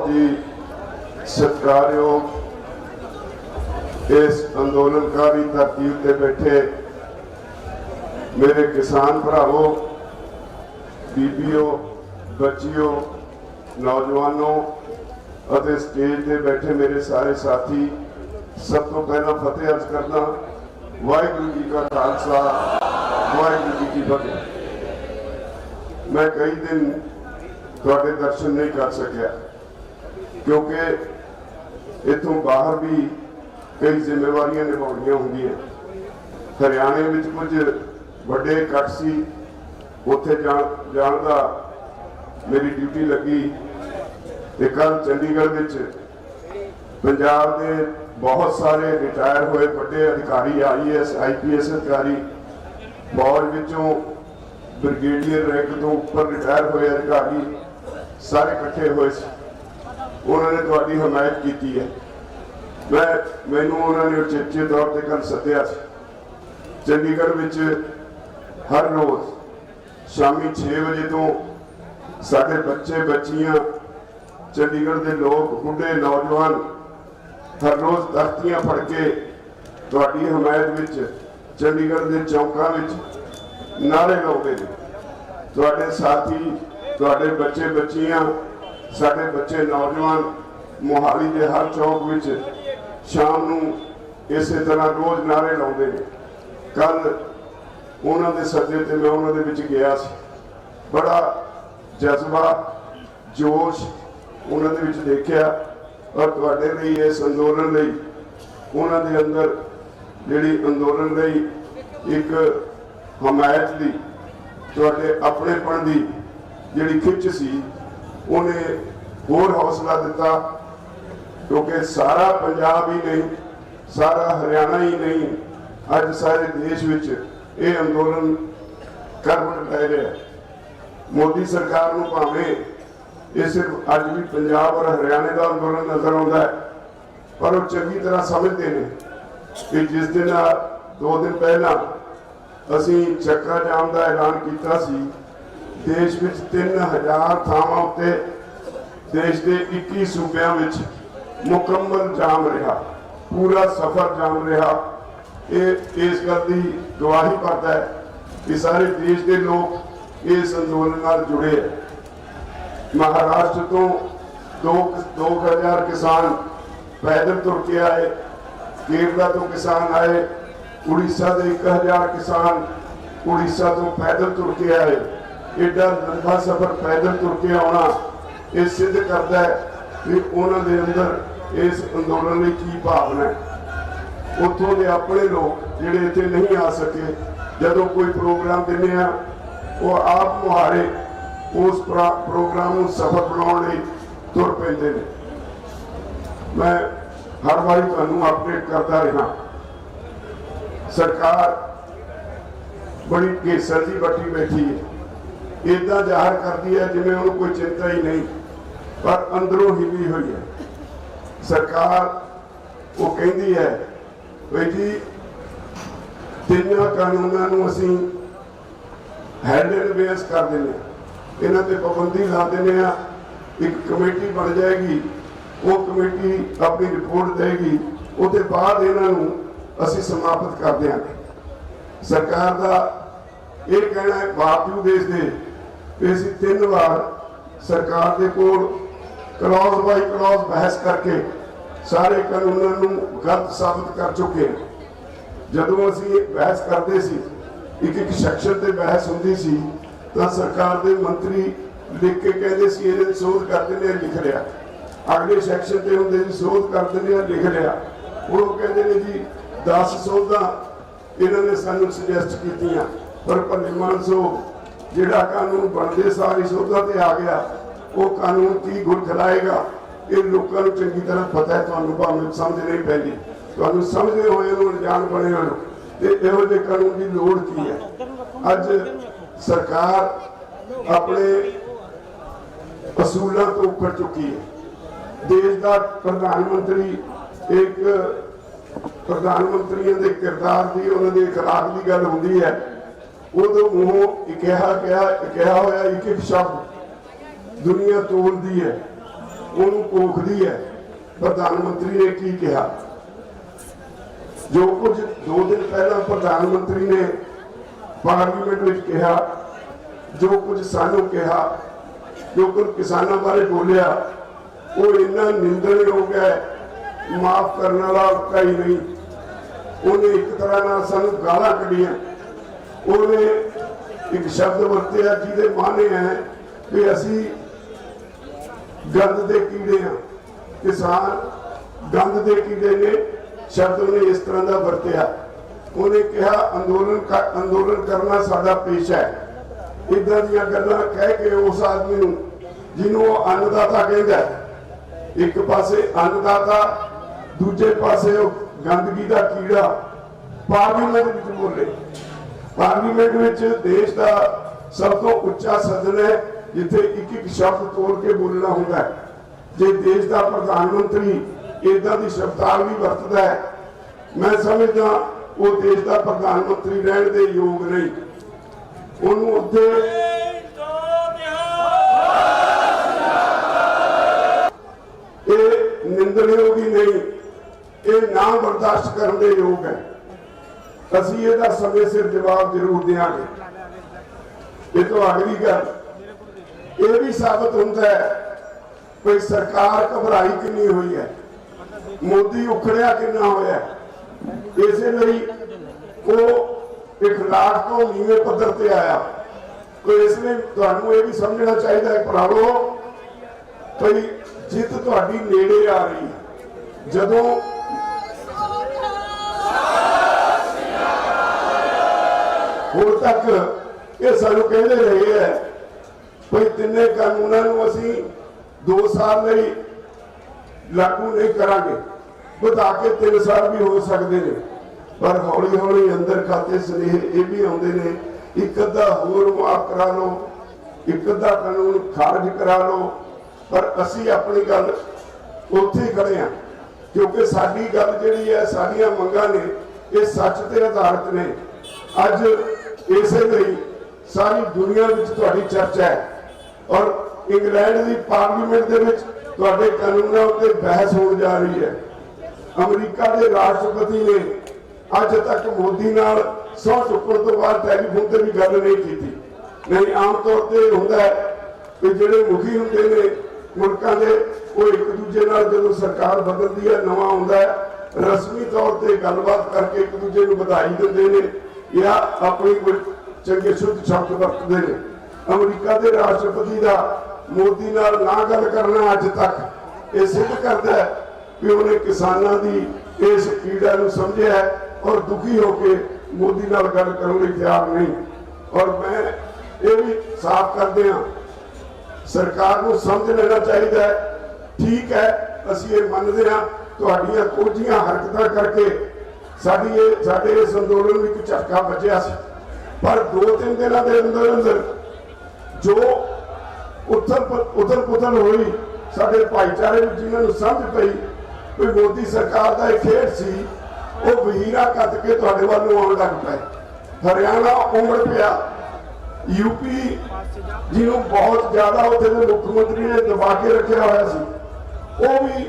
बहुत ही सत्कारयोग इस अंदोलनकारी धरती उत्ते बैठे मेरे किसान भरावों, बीबियों, बच्चियों, नौजवानों और स्टेज पे बैठे मेरे सारे साथी, सब तो पहला फतेह अर्ज करना। वाहिगुरू जी का खालसा, वाहिगुरू जी की फतेह। मैं कई दिन थोड़े दर्शन नहीं कर सकिया क्योंकि इतों बाहर भी कई जिम्मेवारियां निभाउणियां होंदियां। हरियाणे में कुछ बड़े कट सी, उत्थे जाण दा मेरी ड्यूटी लगी। ते कल चंडीगढ़ विच पंजाब के बहुत सारे रिटायर हुए बड़े अधिकारी, IAS IPS अधिकारी, फौज विचों ब्रिगेडियर रैंक तो ऊपर रिटायर हुए अधिकारी सारे इकट्ठे हुए। उन्होंने तुहाडी हमायत की है। मैनू उन्होंने उचेचे तौर पर कल सद्या। चंडीगढ़ विच हर रोज शामी 6 बजे तो साढ़े बच्चे बच्चियां, चंडीगढ़ के लोग, बुढ़े नौजवान हर रोज तख्तियां फड़ के तुहाडी हमायत विच चंडीगढ़ के चौकों विच नारे लाउंदे ने। तुहाडे साथी, तुहाडे बच्चे बच्चियां, साडे बच्चे नौजवान मोहाली के हर चौक विच शाम नूं इसे तरह रोज नारे लाउंदे ने। कल उन्हां दे सदे ते मैं उन्हां दे विच गया सी। बड़ा जज्बा, जोश उन्हां दे विच देखिया और तुहाडे लई इस अंदोलन लई उन्हां दे अंदर जिहड़ी अंदोलन लई एक हमायत दी, तुहाडे अपनेपन दी जिहड़ी खिच सी, उन्हें होर हौसला दिता। क्योंकि सारा पंजाब ही नहीं, सारा हरियाणा ही नहीं, अज सारे देश विच ये अंदोलन करवट ले रहा है। मोदी सरकार नूं भावें ये सिर्फ अज भी पंजाब और हरियाणे का अंदोलन नजर आता है, पर वो चंगी तरह समझते हैं कि जिस दिन 2 दिन पहला असी चक्का जाम का ऐलान किया सी, देश में 3000 थावां उत्ते देश के 21 सूबों में मुकम्मल जाम रहा, पूरा सफर जाम रहा। ये इस गल की गवाही करता है कि सारे देश के लोग इस अंदोलन नाल जुड़े हैं। महाराष्ट्र तो 2000 किसान पैदल तुर के आए, केरला तो किसान आए, उड़ीसा के 1000 किसान उड़ीसा तो पैदल तुर के आए। एडा लंबा सफर पैदल तुर के आना ये सिद्ध करता है कि उन्होंने अंदर इस अंदोलन में की भावना है। उतों के अपने लोग जिहड़े इत्थे नहीं आ सके, जदों कोई प्रोग्राम दिने आ वो आप मुहारे उस प्रोग्राम को सफल बनाने तुर पैंदे ने। मैं हर बार तुहानूं अपडेट करता रहा। सरकार बड़ी घेसर जी बटी बैठी है, इदा जाहिर करती है जिवें उन्होंने कोई चिंता ही नहीं, पर अंदरों हिली हुई है। सरकार वो कहती है भाई जी, 3 कानूनों को असी हैंड एंड बेस कर देने, इन्हां ते पाबंदी ला देने। एक कमेटी बन जाएगी, वो कमेटी अपनी रिपोर्ट देगी, उसके बाद इन्हों असी समाप्त कर देंगे। सरकार का ये कहना है बावजूद इसके असी 3 बार सरकार के कोल क्लॉज बाई क्लॉज बहस करके सारे कानूनों को गलत साबित कर चुके हैं। जदों असी बहस करते सी, एक सैक्शन से बहस होंदी सी, तो सरकार के मंत्री लिख के कहते सी इहदे सोध कर देने, लिख लिया। अगले सैक्शन से होंदे सी सोध कर देने, लिख लिया। वो कहते हैं जी 10 सोधा इन्होंने सानू सुजैसट कीतियां, पर भले मानसो जिहड़ा कानून बनते सारी सोधा ते आ गया, वो कानून की गुर खिलाएगा ये लोगों को चंगी तरह पता है। तुहानू भावें समझ नहीं पैंदी, तुहानू समझे हुए अनजान बने हुए ते इहो जिहे कानून की लोड़ की है। अज सरकार अपने असूलों तो उखड़ चुकी है। देश का प्रधानमंत्री एक प्रधानमंत्रियों के किरदार की, उन्होंने अखलाक की गल होंदी है, उदों मूँहों कहा होया एक एक शब्द दुनिया तोलती है। ਉਹਨੂੰ ਕੋਖਦੀ ਹੈ। ਪ੍ਰਧਾਨ ਮੰਤਰੀ ਨੇ ਕੀ ਕਿਹਾ? ਜੋ ਕੁਝ 2 ਦਿਨ ਪਹਿਲਾਂ ਪ੍ਰਧਾਨ ਮੰਤਰੀ ਨੇ ਪਾਰਲੀਮੈਂਟ ਵਿੱਚ ਕਿਹਾ, ਜੋ ਕੁਝ ਸਾਨੂੰ ਕਿਹਾ, ਜੋ ਕੁਝ ਕਿਸਾਨਾਂ ਬਾਰੇ ਬੋਲਿਆ, ਉਹ ਇੰਨਾ ਨਿੰਦਣਯੋਗ ਹੈ, ਮਾਫ ਕਰਨ ਵਾਲਾ ਕਈ ਨਹੀਂ। ਉਹਨੇ ਇੱਕ ਤਰ੍ਹਾਂ ਨਾਲ ਸਾਨੂੰ ਗਾਲਾਂ ਕੱਢੀਆਂ। ਉਹਨੇ ਇੱਕ ਸ਼ਬਦ ਵਰਤਿਆ ਜਿਹਦੇ ਮਾਨੇ ਹੈ ਕਿ ਅਸੀਂ ਗੰਦ ਦੇ ਕੀੜੇ ਹਾਂ, ਕਿਸਾਨ ਗੰਦ ਦੇ ਕੀੜੇ ਨੇ। ਸ਼ਬਦ ਉਹਨੇ ਇਸ ਤਰ੍ਹਾਂ ਦਾ ਵਰਤਿਆ। ਉਹਨੇ ਕਿਹਾ ਅੰਦੋਲਨ ਕਰਨਾ ਸਾਡਾ ਪੇਸ਼ਾ ਹੈ। ਇਦਾਂ ਦੀਆਂ ਗੱਲਾਂ ਕਹਿ ਕੇ ਉਸ ਆਦਮੀ ਨੂੰ, ਜਿਹਨੂੰ ਉਹ ਅੰਨਦਾਤਾ ਕਹਿੰਦਾ, ਇੱਕ ਪਾਸੇ ਅੰਨਦਾਤਾ, ਦੂਜੇ ਪਾਸੇ ਉਹ ਗੰਦਗੀ ਦਾ ਕੀੜਾ, ਪਾਰਲੀਮੈਂਟ ਵਿੱਚ ਬੋਲੇ। ਪਾਰਲੀਮੈਂਟ ਵਿੱਚ ਦੇਸ਼ ਦਾ ਸਭ ਤੋਂ ਉੱਚਾ ਸਦਨ ਹੈ, ਜਿੱਥੇ ਇੱਕ ਇੱਕ ਸ਼ਬਦ ਤੋੜ ਕੇ ਬੋਲਣਾ ਹੁੰਦਾ ਹੈ। ਜੇ ਦੇਸ਼ ਦਾ ਪ੍ਰਧਾਨ ਮੰਤਰੀ ਇਦਾਂ ਦੀ ਸ਼ਬਦਾਵਲੀ ਵਰਤਦਾ ਹੈ, ਮੈਂ ਸਮਝਦਾ ਉਹ ਦੇਸ਼ ਦਾ ਪ੍ਰਧਾਨ ਮੰਤਰੀ ਰਹਿਣ ਦੇ ਯੋਗ ਨਹੀਂ। ਉਹਨੂੰ ਉੱਥੇ ਇਹ ਨਿੰਦਣਯੋਗ ਹੀ ਨਹੀਂ, ਇਹ ਨਾ ਬਰਦਾਸ਼ਤ ਕਰਨ ਦੇ ਯੋਗ ਹੈ। ਅਸੀਂ ਇਹਦਾ ਸਮੇਂ ਸਿਰ ਜਵਾਬ ਜ਼ਰੂਰ ਦੇਵਾਂਗੇ। ਇਹ ਤੋਂ ਅਗਲੀ ਗੱਲ ਇਹ ਵੀ ਸਾਬਤ ਹੁੰਦਾ ਹੈ ਕਿ ਸਰਕਾਰ ਘਬਰਾਈ ਕਿੰਨੀ ਹੋਈ ਹੈ, ਮੋਦੀ ਉਖੜਿਆ ਕਿੰਨਾ ਹੋਇਆ। ਇਸੇ ਲਈ ਉਹ ਇਖਲਾਕ ਤੋਂ ਨੀਵੇਂ ਪੱਧਰ ਤੇ ਆਇਆ। ਇਸ ਲਈ ਤੁਹਾਨੂੰ ਇਹ ਵੀ ਸਮਝਣਾ ਚਾਹੀਦਾ ਹੈ ਭਰਾਵੋ, ਕਿ ਜਿੱਤ ਤੁਹਾਡੀ ਨੇੜੇ ਆ ਰਹੀ ਹੈ। ਜਦੋਂ ਹੁਣ ਤੱਕ ਇਹ ਸਾਨੂੰ ਕਹਿੰਦੇ ਰਹੇ ਹੈ ਕਿ ਤਿੰਨੇ ਕਾਨੂੰਨਾਂ ਨੂੰ ਅਸੀਂ 2 ਸਾਲ ਲਈ ਲਾਗੂ ਨਹੀਂ ਕਰਾਂਗੇ, ਵਧਾ ਕੇ 3 ਸਾਲ ਵੀ ਹੋ ਸਕਦੇ ਨੇ। ਪਰ ਹੌਲੀ ਹੌਲੀ ਅੰਦਰ ਖਾਤੇ ਸੁਨੇਹੇ ਇਹ ਵੀ ਆਉਂਦੇ ਨੇ, ਇੱਕ ਅੱਧਾ ਹੋਰ ਮਾਫ ਕਰਾ ਲਓ, ਇੱਕ ਅੱਧਾ ਕਾਨੂੰਨ ਖਾਰਜ ਕਰਾ ਲਓ। ਪਰ ਅਸੀਂ ਆਪਣੀ ਗੱਲ ਉੱਥੇ ਹੀ ਖੜੇ ਹਾਂ, ਕਿਉਂਕਿ ਸਾਡੀ ਗੱਲ ਜਿਹੜੀ ਹੈ, ਸਾਡੀਆਂ ਮੰਗਾਂ ਨੇ, ਇਹ ਸੱਚ ਤੇ ਆਧਾਰਿਤ ਨੇ। ਅੱਜ ਇਸੇ ਲਈ ਸਾਰੀ ਦੁਨੀਆ ਵਿੱਚ ਤੁਹਾਡੀ ਚਰਚਾ ਹੈ, ਔਰ ਇੰਗਲੈਂਡ ਦੀ ਪਾਰਲੀਮੈਂਟ ਦੇ ਵਿੱਚ ਤੁਹਾਡੇ ਕਾਨੂੰਨਾਂ ਉੱਤੇ ਬਹਿਸ ਹੋਣ ਜਾ ਰਹੀ ਹੈ। ਅਮਰੀਕਾ ਦੇ ਰਾਸ਼ਟਰਪਤੀ ਨੇ ਅੱਜ ਤੱਕ ਮੋਦੀ ਨਾਲ ਸਹੁੰ ਚੁੱਕਣ ਤੋਂ ਬਾਅਦ ਟੈਲੀਫੋਨ ਤੇ ਵੀ ਗੱਲ ਨਹੀਂ ਕੀਤੀ। ਨਹੀਂ, ਆਮ ਤੌਰ ਤੇ ਹੁੰਦਾ ਹੈ ਕਿ ਜਿਹੜੇ ਮੁਖੀ ਹੁੰਦੇ ਨੇ ਮੁਲਕਾਂ ਦੇ, ਉਹ ਇੱਕ ਦੂਜੇ ਨਾਲ ਜਦੋਂ ਸਰਕਾਰ ਬਦਲਦੀ ਹੈ, ਨਵਾਂ ਹੁੰਦਾ ਹੈ, ਰਸਮੀ ਤੌਰ ਤੇ ਗੱਲਬਾਤ ਕਰਕੇ ਇੱਕ ਦੂਜੇ ਨੂੰ ਵਧਾਈ ਦਿੰਦੇ ਨੇ ਜਾਂ ਆਪਣੀ ਕੋਈ ਚੰਗੇ ਸ਼ੁੱਧ ਸ਼ਬਦ ਵਰਤਦੇ ਨੇ। ਅਮਰੀਕਾ ਦੇ ਰਾਸ਼ਟਰਪਤੀ ਦਾ ਮੋਦੀ ਨਾਲ ਨਾ ਗੱਲ ਕਰਨਾ ਅੱਜ ਤੱਕ ਇਹ ਸਿੱਧ ਕਰਦਾ ਹੈ ਕਿ ਉਹਨੇ ਕਿਸਾਨਾਂ ਦੀ ਇਸ ਪੀੜਾ ਨੂੰ ਸਮਝਿਆ ਔਰ ਦੁਖੀ ਹੋ ਕੇ ਮੋਦੀ ਨਾਲ ਗੱਲ ਕਰਨ ਲਈ ਤਿਆਰ ਨਹੀਂ। ਔਰ ਮੈਂ ਇਹ ਵੀ ਸਾਫ਼ ਕਰਦੇ ਹਾਂ, ਸਰਕਾਰ ਨੂੰ ਸਮਝ ਲੈਣਾ ਚਾਹੀਦਾ ਹੈ। ਠੀਕ ਹੈ, ਅਸੀਂ ਇਹ ਮੰਨਦੇ ਹਾਂ ਤੁਹਾਡੀਆਂ ਕੋਝੀਆਂ ਹਰਕਤਾਂ ਕਰਕੇ ਸਾਡੇ ਇਸ ਅੰਦੋਲਨ ਨੂੰ ਇੱਕ ਝਟਕਾ ਵੱਜਿਆ ਸੀ, ਪਰ 2-3 ਦਿਨਾਂ ਦੇ ਅੰਦਰ ਜੋ ਉਥਲ ਪੁਥਲ ਹੋਈ ਸਾਡੇ ਭਾਈਚਾਰੇ ਵਿੱਚ, ਜਿਨ੍ਹਾਂ ਨੂੰ ਸਮਝ ਪਈ ਕਿ ਮੋਦੀ ਸਰਕਾਰ ਦਾ ਇਹ ਖੇਡ ਸੀ, ਉਹ ਵਹੀਰਾ ਕੱਟ ਕੇ ਤੁਹਾਡੇ ਵੱਲ ਨੂੰ ਆਉਣ ਲੱਗ ਪਏ। ਹਰਿਆਣਾ ਉਮੜ ਪਿਆ, यूपी ਜਿਹਨੂੰ ਬਹੁਤ ਜ਼ਿਆਦਾ ਉੱਥੇ ਦੇ ਮੁੱਖ ਮੰਤਰੀ ਨੇ ਦਬਾ ਕੇ ਰੱਖਿਆ ਹੋਇਆ ਸੀ, ਉਹ ਵੀ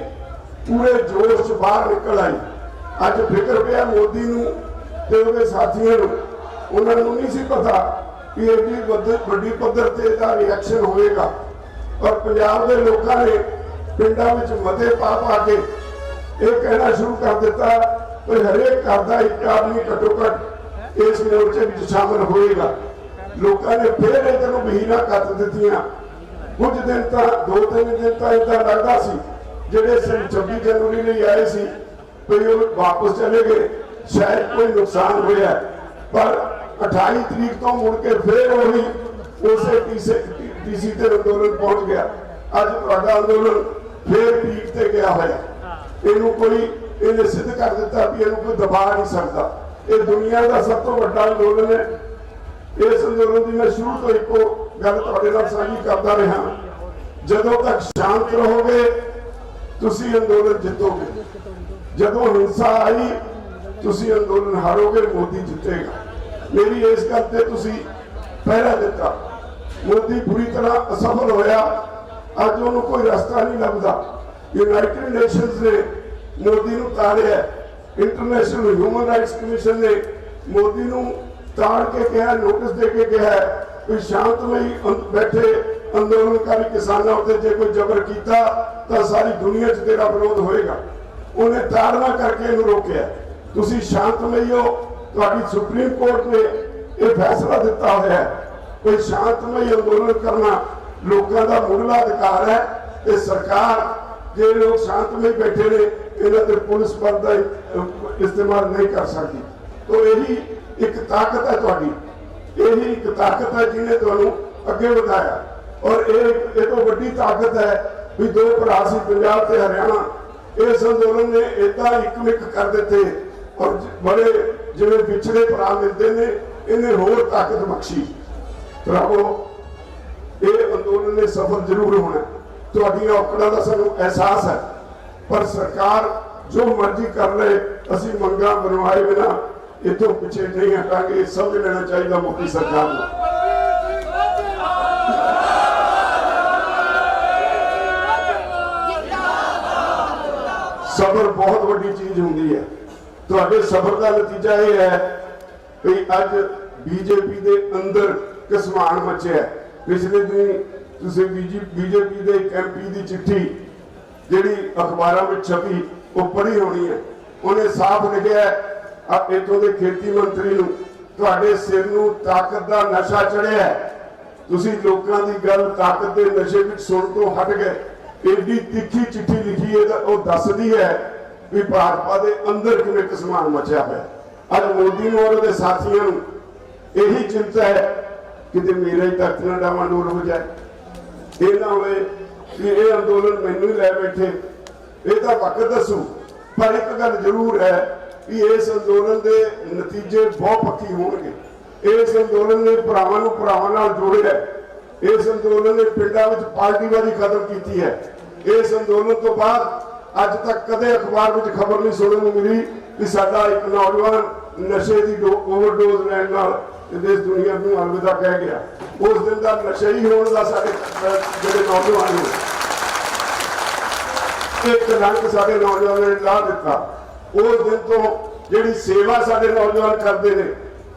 ਪੂਰੇ ਜੋਸ਼ 'ਚ ਬਾਹਰ ਨਿਕਲ ਆਈ। ਅੱਜ ਫਿਕਰ ਪਿਆ ਮੋਦੀ ਨੂੰ ਤੇ ਉਹਦੇ ਸਾਥੀਆਂ ਨੂੰ, ਉਹਨਾਂ ਨੂੰ ਨਹੀਂ ਸੀ ਪਤਾ ਕਿ ਐਡੀ ਵੱਡੀ ਪੱਧਰ ਤੇ ਇਹਦਾ ਰਿਐਕਸ਼ਨ ਹੋਵੇਗਾ। ਪਰ ਪੰਜਾਬ ਦੇ ਲੋਕਾਂ ਨੇ ਪਿੰਡਾਂ ਵਿੱਚ ਮਤੇ ਪਾ ਕੇ ਇਹ ਕਹਿਣਾ ਸ਼ੁਰੂ ਕਰ ਦਿੱਤਾ ਕਿ ਹਰੇਕ ਘਰ ਦਾ ਇੱਕ ਆਦਮੀ ਘੱਟੋ ਘੱਟ ਇਸ ਮੋਰਚੇ ਵਿੱਚ ਸ਼ਾਮਲ ਹੋਏਗਾ। ਲੋਕਾਂ ਨੇ ਫਿਰ ਇਹਨਾਂ ਨੂੰ ਵਹੀਰਾਂ ਕੱਟ ਦਿੱਤੀਆਂ। ਕੁਝ ਦਿਨ ਤਾਂ 2-3 ਦਿਨ ਤਾਂ ਇਦਾਂ ਲੱਗਦਾ ਸੀ ਜਿਹੜੇ 26 ਜਨਵਰੀ ਲਈ ਆਏ ਸੀ ਕਿ ਉਹ ਵਾਪਸ ਚਲੇ ਗਏ, ਸ਼ਾਇਦ ਕੋਈ ਨੁਕਸਾਨ ਹੋਇਆ। ਪਰ 28 ਤਰੀਕ ਤੋਂ ਮੁੜ ਕੇ ਫਿਰ ਉਹੀ ਉਸੇ ਟੀਸੀ ਤੇ ਅੰਦੋਲਨ ਪਹੁੰਚ ਗਿਆ। ਅੱਜ ਤੁਹਾਡਾ ਅੰਦੋਲਨ ਫਿਰ ਪੀਕ ਤੇ ਗਿਆ ਹੋਇਆ। ਇਹਨੂੰ ਇਹਨੇ ਸਿੱਧ ਕਰ ਦਿੱਤਾ ਵੀ ਇਹਨੂੰ ਕੋਈ ਦਬਾ ਨਹੀਂ ਸਕਦਾ। ਇਹ ਦੁਨੀਆ ਦਾ ਸਭ ਤੋਂ ਵੱਡਾ ਅੰਦੋਲਨ ਹੈ। ਇਸ ਅੰਦੋਲਨ ਦੀ ਮੈਂ ਸ਼ੁਰੂ ਤੋਂ ਇੱਕੋ ਗੱਲ ਤੁਹਾਡੇ ਨਾਲ ਸਾਂਝੀ ਕਰਦਾ ਰਿਹਾ, ਜਦੋਂ ਤੱਕ ਸ਼ਾਂਤ ਰਹੋਗੇ ਤੁਸੀਂ ਅੰਦੋਲਨ ਜਿੱਤੋਗੇ, ਜਦੋਂ ਹਿੰਸਾ ਆਈ ਤੁਸੀਂ ਅੰਦੋਲਨ ਹਾਰੋਗੇ, ਮੋਦੀ ਜਿੱਤੇਗਾ। ਮੇਰੀ ਇਸ ਗੱਲ ਤੇ ਤੁਸੀਂ ਪਹਿਰਾ ਦਿੱਤਾ। ਮੋਦੀ ਬੁਰੀ ਤਰ੍ਹਾਂ ਅਸਫਲ ਹੋਇਆ, ਅੱਜ ਉਹਨੂੰ ਕੋਈ ਰਸਤਾ ਨਹੀਂ ਲੱਭਦਾ। यूनाइटेड नेशंस ने मोदी ਨੂੰ ਤਾੜਿਆ, इंटरनेशनल ह्यूमन राइट्स कमीशन ने मोदी ਨੂੰ ਤਾੜ ਕੇ ਕਿਹਾ, ਨੋਟਿਸ ਦੇ ਕੇ ਕਿਹਾ कि शांतमई बैठे अंदोलनकारी किसानों उत्ते जे कोई जबर किया तो सारी दुनिया च तेरा विरोध होएगा। उन्हें ताड़ना करके इन्हू रोकया। तुसी शांतमई हो, तुहाडी सुप्रीम कोर्ट ने यह फैसला दिता होया है। कोई शांतमई अंदोलन करना लोगों का मुढ़ला अधिकार है। ते सरकार जे लोग शांतमई बैठे ने इन्हां ते पुलिस बल दा इस्तेमाल नहीं कर सकती। तो यही एक ताकत है तुहाडी, यही एक ताकत है जिन्हें तुहानू अगे बढ़ाया। और ये तो बड़ी ताकत है भी दो भरा सी पंजाब ते हरियाणा, इस अंदोलन ने इदा इकमिक कर दिते और बड़े जिवें पिछड़े भरा मिलते हैं, इन्हें होर ताकत बख्शी। भरावो ये अंदोलन ने सफल जरूर होना, तुहाडियां औकड़ां दा सानू एहसास है, पर सरकार जो मर्जी कर ले, असीं मंगां बनवाए बिना इतों पिछे नहीं हटांगे। समझ लेना चाहिए मोदी सरकार को। सबर बहुत बड़ी चीज होंगी है। तो सबर का नतीजा यह है कि अज बीजेपी के अंदर घसमान मचिया। पिछले दिन बीजेपी के एक MP की चिट्ठी जी अखबारों में छपी वो पढ़ी होनी है। उन्हें साफ लिखा है इतों के खेती मंत्री नूं तुहाडे सिर नूं ताकत का नशा चढ़िया है, तुसीं लोकां दी गल ताकत के नशे में सुन तो हट गए। एडी तिखी चिट्ठी लिखी है वो दसदी है कि भाजपा के अंदर किवें घसमान मचिया पिया। अज मोदी नूं और उहदे साथियों नूं यही चिंता है कि मेरा ही तख्त ना डावाडोल हो जाए, ये ना होए कि ये अंदोलन मैनू ही लै बैठे। ये तो वक्त दसू, पर एक गल जरूर है कि इस अंदोलन के नतीजे बहुत पक्की होंगे। इस अंदोलन ने भरावां नूं भरावां नाल जोड़िया, इस अंदोलन ने पिंडां विच पार्टीवादी खत्म की है। इस अंदोलन तो बाद अज तक कदे अखबार में खबर नहीं सुनने को मिली कि साडा एक नौजवान नशे की ओवरडोज लैण नाल देश दुनिया को अलविदा कह गया। उस दिन का नशे ही होने का साडे जिहड़े नौजवान ने एक रंग साडे नौजवानों ने ला दिता। उस दिन तो जिहड़ी सेवा साडे नौजवान करते हैं,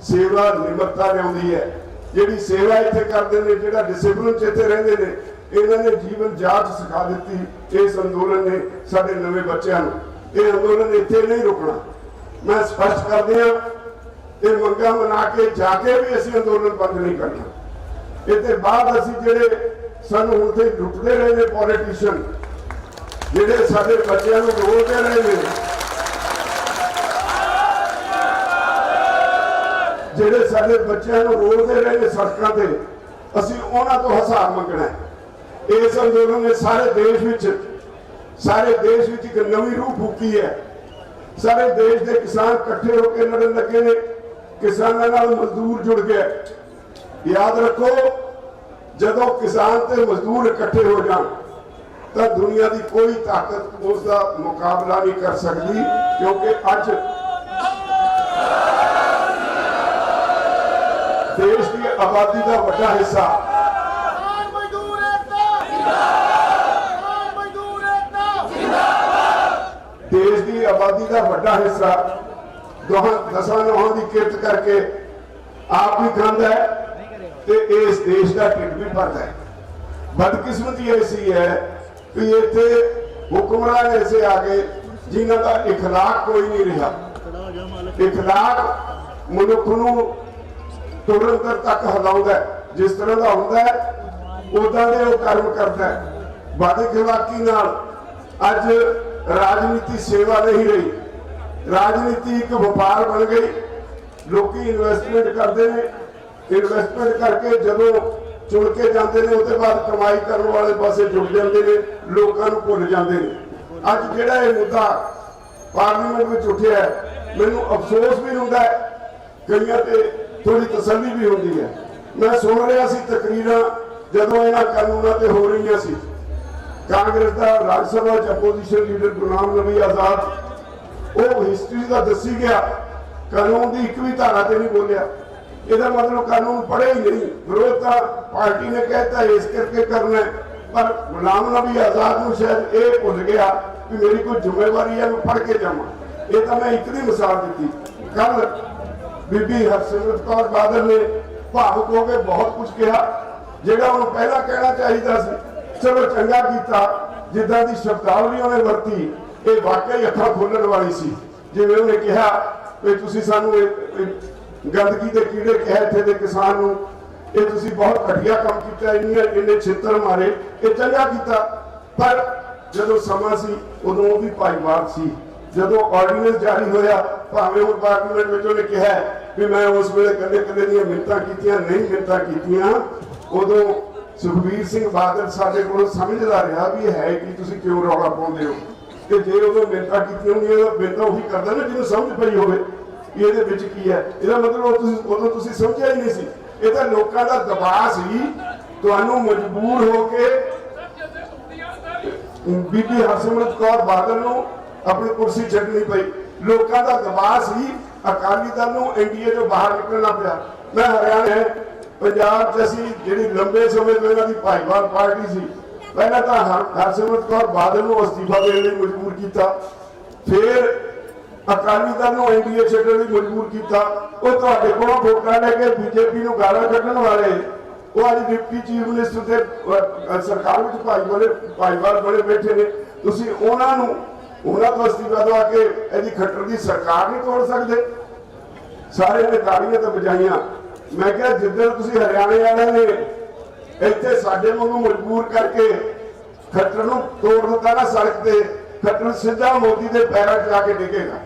सेवा निमरता लियाउंदी है। जिहड़ी सेवा इत्थे करते हैं, जिहड़ा डिसिपलिन च इत्थे रहिंदे ने, इन्होंने जीवन जाच सिखा दी इस अंदोलन ने साडे नवे बच्चों को। यह अंदोलन इत्थे नहीं रुकना। मैं स्पष्ट कर दिया, ये मंगा मना के जाके भी असीं अंदोलन बंद नहीं करना। इसके बाद असीं जिहड़े सानू हुण ते लुटदे रहे ने पॉलिटिशियन, जिहड़े साडे बच्चों को रोलदे रहे ने, जिहड़े साडे बच्चों को रोलदे रहे ने सड़कों पर, असीं उन्हां तो हिसाब मंगना है। इस अंदोलन ने सारे देश विच एक नवी रूह फूकी है। सारे देश के किसान इकट्ठे होकर लड़न लगे ने, किसानों नाल मजदूर जुड़ गए। याद रखो, जदों किसान ते मजदूर इकट्ठे हो जान तो दुनिया की कोई ताकत उसका मुकाबला नहीं कर सकती, क्योंकि अज देश की आबादी का बड़ा हिस्सा देश की आबादी का बड़ा हिस्सा दसा नौहां की किरत करके आप भी खांदा है ते इस देश का ढिड भी भरता है। बदकिस्मती ऐसी है कि इत्थे हुक्मरान ऐसे आ गए जिन्हां का इखलाक कोई नहीं रहा। इखलाक मनुख नूं तुरन तक हिलाउंदा है, जिस तरह का हुंदा है उदां दे वो कर्म करता है। बदखलाकी नाल अज राजनीति सेवा नहीं रही, राजनीति एक व्यापार बन गई। लोग इन्वेस्टमेंट करते हैं, इन्वेस्टमेंट करके जदों चुन के जाते हैं उसके बाद कमाई करने वाले पासे जुड़ जाते हैं, लोगों को भुल जाते हैं। अज जिहड़ा ये मुद्दा पार्लीमेंट में उठिया है, मैनूं अफसोस भी होंदा है, कईयां ते थोड़ी तसल्ली भी होती है। मैं सुन रहा सी तकरीरां जदों इन्हां कानूनां ते हो रही सी, कांग्रेस का राज्यसभा अपोजिशन लीडर गुलाम नबी आजाद वो हिस्ट्री का दसी गया, कानून की एक भी धारा से नहीं बोलिया। यदा मतलब कानून पढ़े ही नहीं, विरोध पार्टी ने कहता है इस करके करना है, पर गुलाम नबी आजाद ਨੂੰ शायद ये भुल गया कि मेरी कोई जिम्मेवारी है मैं पढ़ के जावां। ये तो मैं एक दी मिसाल दी। कल बीबी हरसिमरत कौर बादल ने भावुक हो के बहुत कुछ कहा ਜਿਹੜਾ ਉਹਨੂੰ ਪਹਿਲਾਂ ਕਹਿਣਾ ਚਾਹੀਦਾ ਸੀ। ਚਲੋ ਚੰਗਾ ਕੀਤਾ ਜਿੱਦਾਂ ਦੀ ਸ਼ਬਦਾਵਲੀ ਉਹਨੇ ਵਰਤੀ ਇਹ ਵਾਕਈ ਅੱਖਾਂ ਖੋਲਣ ਵਾਲੀ ਸੀ। ਜਿਵੇਂ ਉਹਨੇ ਕਿਹਾ ਵੀ ਤੁਸੀਂ ਸਾਨੂੰ ਗੰਦਗੀ ਦੇ ਕੀੜੇ ਕਿਹਾ ਇੱਥੇ ਦੇ ਕਿਸਾਨ ਨੂੰ ਇਹ ਤੁਸੀਂ ਬਹੁਤ ਘਟੀਆ ਕੰਮ ਕੀਤਾ ਇੰਨੇ ਛਿੱਤਰ ਮਾਰੇ ਇਹ ਚੰਗਾ ਕੀਤਾ। ਪਰ ਜਦੋਂ ਸਮਾਂ ਸੀ ਉਦੋਂ ਉਹ ਵੀ ਭਾਈਵਾਲ ਸੀ। ਜਦੋਂ ਆਰਡੀਨੈਂਸ ਜਾਰੀ ਹੋਇਆ ਭਾਵੇਂ ਉਹ ਪਾਰਲੀਮੈਂਟ ਵਿੱਚ ਉਹਨੇ ਕਿਹਾ ਵੀ ਮੈਂ ਉਸ ਵੇਲੇ ਕੱਲੇ ਦੀਆਂ ਮਿੰਨਤਾਂ ਕੀਤੀਆਂ ਨਹੀਂ ਮਿੰਨਤਾਂ ਕੀਤੀਆਂ। ਉਦੋਂ ਸੁਖਬੀਰ ਸਿੰਘ ਬਾਦਲ ਸਾਡੇ ਕੋਲ ਸਮਝਦਾ ਰਿਹਾ ਵੀ ਇਹ ਹੈ ਕਿ ਤੁਸੀਂ ਕਿਉਂ ਰੌਲਾ ਪਾਉਂਦੇ ਹੋ ਕਿ ਜੇ ਉਦੋਂ ਮਿੰਨਤਾਂ ਕੀਤੀਆਂ ਹੁੰਦੀਆਂ ਮਿੰਨਤਾਂ ਉਹੀ ਕਰਦਾ ਨਾ ਜਿਹਨੂੰ ਸਮਝ ਪਈ ਹੋਵੇ ਕਿ ਇਹਦੇ ਵਿੱਚ ਕੀ ਹੈ। ਇਹਦਾ ਮਤਲਬ ਉਦੋਂ ਤੁਸੀਂ ਸਮਝਿਆ ਹੀ ਨਹੀਂ ਸੀ। ਇਹ ਤਾਂ ਲੋਕਾਂ ਦਾ ਦਬਾਅ ਸੀ। ਤੁਹਾਨੂੰ ਮਜਬੂਰ ਹੋ ਕੇ ਬੀਬੀ ਹਰਸਿਮਰਤ ਕੌਰ ਬਾਦਲ ਨੂੰ ਆਪਣੀ ਕੁਰਸੀ ਛੱਡਣੀ ਪਈ। ਲੋਕਾਂ ਦਾ ਦਬਾਅ ਸੀ। ਅਕਾਲੀ ਦਲ ਨੂੰ ਐਨਡੀਏ ਤੋਂ ਬਾਹਰ ਨਿਕਲਣਾ ਪਿਆ। ਮੈਂ ਹਰਿਆਣਾ ਪੰਜਾਬ 'ਚ ਅਸੀਂ ਜਿਹੜੀ ਲੰਬੇ ਸਮੇਂ ਤੋਂ ਇਹਨਾਂ ਦੀ ਭਾਈਵਾਲ ਪਾਰਟੀ ਸੀ ਪਹਿਲਾਂ ਤਾਂ ਹਰਸਿਮਰਤ ਕੌਰ ਬਾਦਲ ਨੂੰ ਅਸਤੀਫਾ ਦੇਣ ਲਈ ਮਜਬੂਰ ਕੀਤਾ। ਫਿਰ ਅਕਾਲੀ ਦਲ ਨੂੰ ਐਨਡੀਏ ਛੱਡਣ ਲਈ ਮਜਬੂਰ ਕੀਤਾ। ਉਹ ਤੁਹਾਡੇ ਕੋਲੋਂ ਵੋਟਾਂ ਲੈ ਕੇ ਬੀਜੇਪੀ ਨੂੰ ਗਾਲਾਂ ਕੱਢਣ ਵਾਲੇ ਉਹ ਅੱਜ ਡਿਪਟੀ ਚੀਫ ਮਿਨਿਸਟਰ ਤੇ ਸਰਕਾਰ ਵਿੱਚ ਭਾਈਵਾਲ ਬਣੇ ਬੈਠੇ ਨੇ। ਤੁਸੀਂ ਉਹਨਾਂ ਤੋਂ ਅਸਤੀਫਾ ਦਵਾ ਕੇ ਇਹਦੀ ਖੱਟਰ ਦੀ ਸਰਕਾਰ ਨਹੀਂ ਤੋੜ ਸਕਦੇ। ਸਾਰੇ ਨੇ ਤਾੜੀਆਂ ਤਾਂ ਵਜਾਈਆਂ। मैं क्या जिधर तुसी हरियाणे वाले ने इत्थे साडे वांगू मजबूर करके खट्टर नूं तोड़ दिता ना सड़क ते खट्टर सीधा मोदी दे पैरां 'च जाके डिगेगा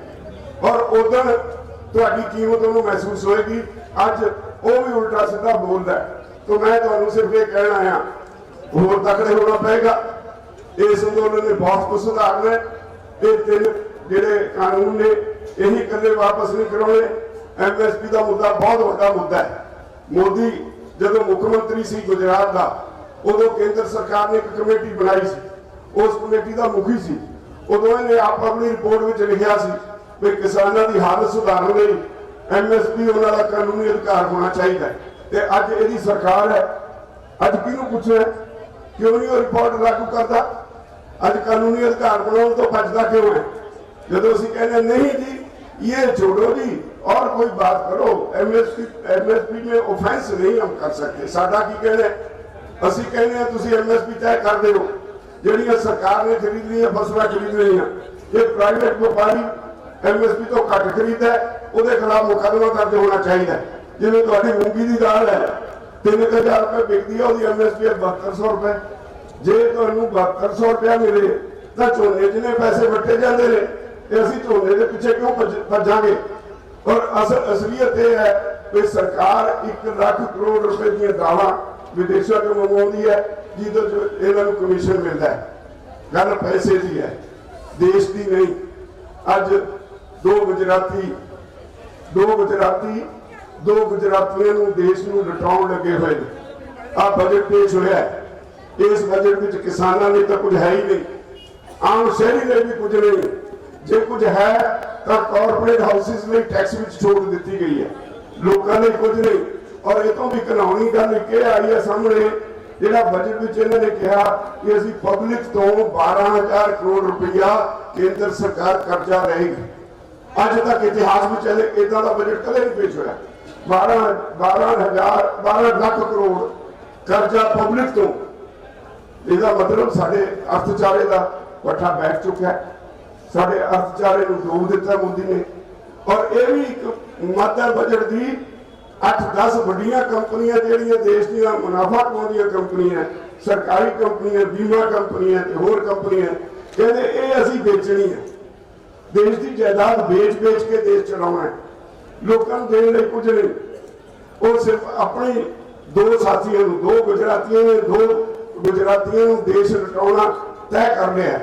और उदण तुहाडी कीमत उहनूं महसूस होएगी। अज वो भी उल्टा सीधा बोलदा है। तो मैं तुहानूं सिर्फ ये कहना आया होर तकड़े होना पेगा। इस अंदोलन ने बहुत कुछ सुधारना। ये 3 जिहड़े कानून ने यही कल्ले वापस नहीं करवाने। एमएसपी का मुद्दा बहुत बड़ा मुद्दा है। मोदी जो मुख्यमंत्री सी गुजरात का उदों केंद्र सरकार ने एक कमेटी बनाई सी। उस कमेटी का मुखी सी। उदों इन्हें आप अपनी रिपोर्ट में लिखा सी भी किसानों की हालत सुधारने लई एमएसपी उन्होंने कानूनी अधिकार होना चाहिए। तो अज यही सरकार है। अज किहनूं पुछना क्यों नहीं रिपोर्ट लागू करता। अज कानूनी अधिकार बनाने तो भजदा क्यों है। जो असीं कहने नहीं जी ये छोड़ो जी और कोई बात करो। एमएसपी में ऑफेंस नहीं हम कर सकते। साडा की कहना असीं कहने तुसीं एमएसपी तय कर दो जिहड़ियां सरकार ने खरीद ली फसलां खरीद रही ये प्राइवेट व्यापारी एमएसपी तो घट खरीद है उसके खिलाफ मुकदमा दर्ज होना चाहिए। जिवें तुहाडी मूंगी की दाल है 3000 रुपए बिकती है उसकी एमएसपी है 7200 रुपए। जे तुहानूं 7200 रुपया मिले तो झोने जिन्हें पैसे वट्टे जाते हैं ਅਸੀਂ ਝੋਨੇ ਦੇ ਪਿੱਛੇ ਕਿਉਂ ਭੱਜਾਂਗੇ। और असलियत यह है कि सरकार 1 लाख करोड़ रुपए दी दावा विदेशों से मंगवाती है जिससे इन्होंने कमीशन मिलता है। गल पैसे की है देश की नहीं। अज दो गुजरातियों देश को लुटाउण लगे हुए हैं। आ बजट पेश होया है। इस बजट में किसानों ने तो कुछ है ही नहीं। आम शहरी ने भी कुछ नहीं। जे कुछ है तो कॉरपोरेट हाउसिस में टैक्स में छूट दी गई है। लोगों ने कुछ नहीं। और ये तो भी घिनौनी गल एक आई है सामने जिहड़ा बजट में इन्होंने कहा कि असीं पब्लिक तो 12000 करोड़ रुपया केंद्र सरकार कर्जा रहेगी। अज तक इतिहास में इदा का बजट कदे नहीं पेश होया। 12 लाख करोड़ कर्जा पब्लिक तो। इसका मतलब साडे अर्थचारे का पट्ठा बैठ चुका है। साडे अर्थचारे को डूब दिता मोदी ने। और यह भी एक मादा बजट की 8-10 बड़िया कंपनियां जिहड़ियां देश दी मुनाफा कमाउंदियां कंपनियां सरकारी कंपनियां बीमा कंपनियां ते होर कंपनियां कहते ये असीं बेचनी है। देश की जायदाद बेच के देश चलाउणा है। लोगों को देने लई कुछ नहीं। वो सिर्फ अपने 2 साथियों 2 गुजरातियों देश लुटाउणा तय कर लिया है।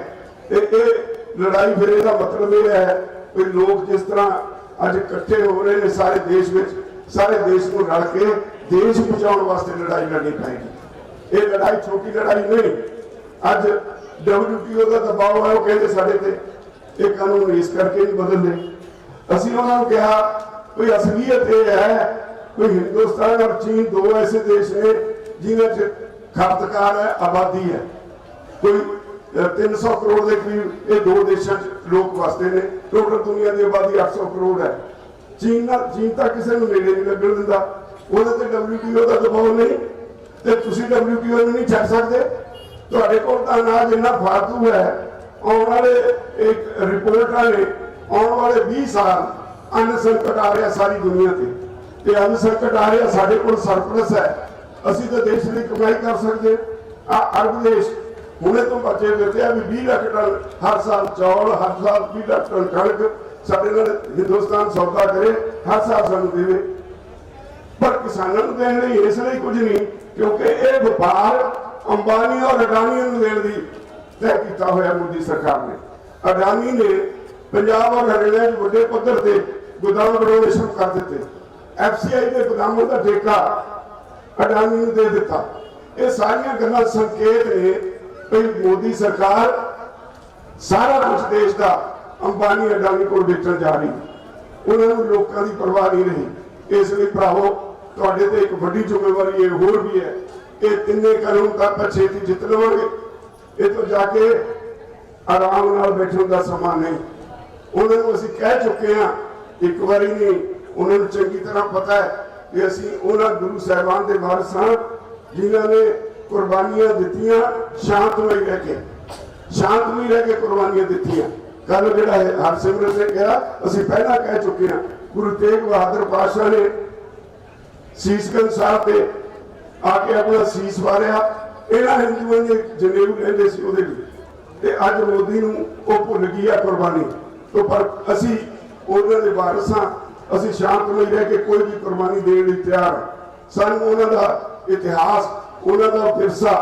लड़ाई फिर इसका मतलब यह है कि लोग जिस तरह अज इकट्ठे हो रहे हैं सारे देश में सारे देश को रल के देश बचाने वास्ते लड़ाई लड़नी पड़ेगी। ये लड़ाई छोटी लड़ाई नहीं। अज WTO का दबाव है वो कहते साढ़े ते ये कानून इस करके नहीं बदलते। असीं उन्होंने कहा कोई असलियत ये है कोई हिंदुस्तान और चीन 2 ऐसे देश ने जिन्हें खपतकार है, आबादी है। कोई 300 करोड़ के करीब ये दो देशों लोग वसते ने। टोटल दुनिया की आबादी 800 करोड़ है। चीन तक किसी को नेड़े नहीं लगन दिंदा, ਉਹਦੇ ਤੇ WTO का दबाव नहीं, तो तुसी WTO नहीं छੱਡ सकते। ਤੁਹਾਡੇ ਕੋਲ ਤਾਂ अनाज इन्ना फालतू है। आने वाले एक रिपोर्टा ने आने वाले 20 साल अन्न संकट आ रहा सारी दुनिया से, अन्न संकट आ रहा, साढ़े को सरप्लस है, असी तो देश की कमाई कर सकते। अरब देश हुणे तो बचे फिरते भी 20 लाख टन हर साल चौल, हर साल 20 लाख टन कणक साडे नाल हिंदुस्तान सौदा करे, हर साल सानू देवे। पर किसानों को देने लई इसलिए कुछ नहीं, क्योंकि ये व्यापार अंबानी और अडानी को देने की तय किया होया मोदी सरकार ने। अडानी ने पंजाब और हरियाणा में बड़े पद्धर से गोदाम बनाने शुरू कर दिते। FCI के गोदामों का ठेका अडानी ने दे दिता। ये सारिया गल्लां संकेत ने कि मोदी सरकार सारा कुछ देश का अंबानी अडानी को बेचण जा रही। उन्होंने लोगों की परवाह नहीं रही। इसलिए भरावो तुहाडे ते एक वड्डी जिम्मेवारी होर भी है। ये तिन्ने कानून तक छेती जित लवांगे। ये तो जाके आराम नाल बैठने का समा नहीं। उन्होंने असीं कह चुके हैं, एक बारी नहीं, उन्होंने चंगी तरह पता है कि असीं उन्हां गुरु साहिबान के वारिस हां जिन्हां ने कुर्बानियां दित्तियां, शांतमई रह के कुर्बानियां दित्तियां। कल जिहड़ा हरसिमरत ने कहा, असीं पहला कह चुके हैं, गुरु तेग बहादुर पातशाह ने सीसगंज साहब पे आके अपना सीस वारिया। इन्हां हिंदुओं ने जनेऊ लैंदे सी उहदे लई, ते अज मोदी नूं ओह भुल गई है कुर्बानी तो। पर असीं उन्हां दे वारिस हां, असीं शांतमई रह के कोई भी कुर्बानी देने लई तैयार हां। सानूं उन्हां दा इतिहास, उन्हां दा विरसा